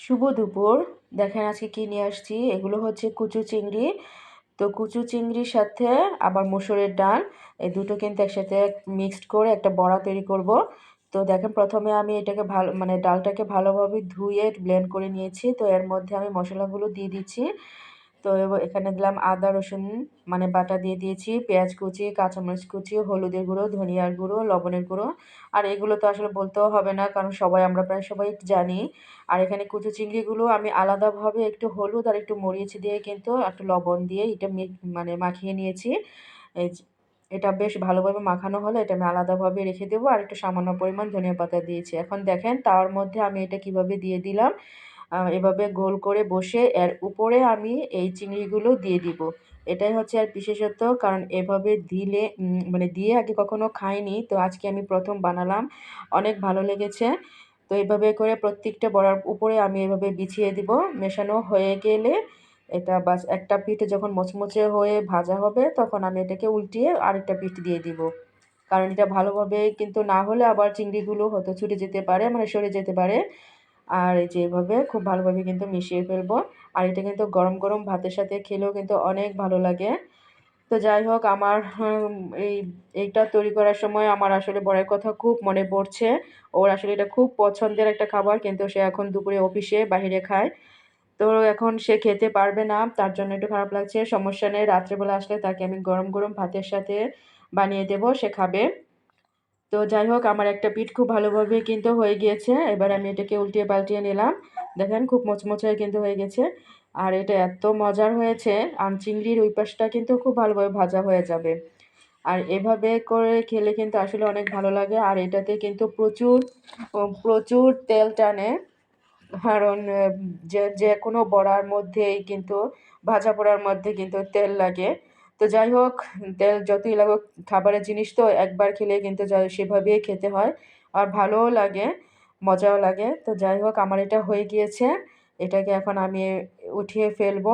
শুভ দুপুর। দেখেন আজকে কি নিয়ে আসছি। এগুলো হচ্ছে কুচু চিংড়ি। তো কুচু চিংড়ির সাথে আবার মসুরের ডাল, এই দুটো কিন্তু একসাথে মিক্সড করে একটা বড়া তৈরি করব। তো দেখেন প্রথমে আমি এটাকে ভালো মানে ডালটাকে ভালোভাবে ধুয়ে ব্লেন্ড করে নিয়েছি। তো এর মধ্যে আমি মশলাগুলো দিয়ে দিচ্ছি। তো এখানে দিলাম আদা রসুন মানে বাটা দিয়ে দিয়েছি, পেঁয়াজ কুচি, কাঁচামরিচ কুচি, হলুদের গুঁড়ো, ধনিয়ার গুঁড়ো, লবণের গুঁড়ো। আর এগুলো তো আসলে বলতেও হবে না, কারণ আমরা প্রায় সবাই জানি। আর এখানে কুচু চিংড়িগুলো আমি আলাদাভাবে একটু হলুদ আর একটু মরিচ দিয়ে কিন্তু একটু লবণ দিয়ে এটা মানে মাখিয়ে নিয়েছি। এই এটা বেশ ভালোভাবে মাখানো হলে এটা আমি আলাদাভাবে রেখে দেবো। আর একটু সামান্য পরিমাণ ধনিয়া পাতা দিয়েছি। এখন দেখেন তার মধ্যে আমি এটা কিভাবে দিয়ে দিলাম। এভাবে গোল করে বসে এর উপরে আমি এই চিংড়িগুলো দিয়ে দিব। এটাই হচ্ছে আর বিশেষত্ব, কারণ এভাবে দিলে মানে দিয়ে আগে কখনো খাইনি, তো আজকে আমি প্রথম বানালাম। অনেক ভালো লেগেছে। তো এভাবে করে প্রত্যেকটা বড়ার উপরে আমি এভাবে বিছিয়ে দিব। মেশানো হয়ে গেলে এটা বাস একটা পিঠ যখন মচমচে হয়ে ভাজা হবে তখন আমি এটাকে উল্টিয়ে আরেকটা পিঠ দিয়ে দিব। কারণ এটা ভালোভাবে কিন্তু না হলে আবার চিংড়িগুলো হয়তো ছুটে যেতে পারে, মানে সরে যেতে পারে। আর এই যে এভাবে খুব ভালোভাবে কিন্তু মিশিয়ে ফেলবো। আর এটা কিন্তু গরম গরম ভাতের সাথে খেলেও কিন্তু অনেক ভালো লাগে। তো যাই হোক, আমার এই এইটা তৈরি করার সময় আমার আসলে বরের কথা খুব মনে পড়ছে। ওর আসলে এটা খুব পছন্দের একটা খাবার, কিন্তু সে এখন দুপুরে অফিসে বাইরে খায়। তো এখন সে খেতে পারবে না, তার জন্য একটু খারাপ লাগছে। সমস্যা নেই, রাত্রেবেলা আসলে তাকে আমি গরম গরম ভাতের সাথে বানিয়ে দেবো, সে খাবে। তো যাই হোক, আমার একটা পিঠ খুব ভালোভাবে কিন্তু হয়ে গিয়েছে। এবার আমি এটাকে উল্টিয়ে পাল্টিয়ে নিলাম। দেখেন খুব মচমচে কিন্তু হয়ে গেছে। আর এটা এত মজার হয়েছে। আর চিংড়ির ওই পাশটা কিন্তু খুব ভালোভাবে ভাজা হয়ে যাবে। আর এভাবে করে খেলে কিন্তু আসলে অনেক ভালো লাগে। আর এটাতে কিন্তু প্রচুর প্রচুর তেল টানে। কারণ যে যে কোনো বড়ার মধ্যেই কিন্তু ভাজা পোড়ার মধ্যে কিন্তু তেল লাগে। তো যাই হোক, তেল যতই লাগুক, খাবারের জিনিস তো একবার খেলে কিন্তু সেভাবেই খেতে হয়। আর ভালোও লাগে, মজাও লাগে। তো যাই হোক, আমার এটা হয়ে গিয়েছে। এটাকে এখন আমি উঠিয়ে ফেলবো।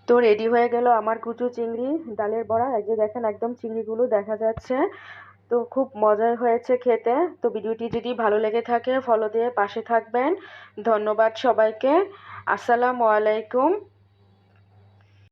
তো রেডি হয়ে গেল আমার কুচু চিংড়ি ডালের বড়া। এই যে দেখেন একদম চিংড়িগুলো দেখা যাচ্ছে। তো খুব মজার হয়েছে খেতে। তো ভিডিওটি যদি ভালো লেগে থাকে ফলো দিয়ে পাশে থাকবেন। ধন্যবাদ সবাইকে। আসসালামু আলাইকুম।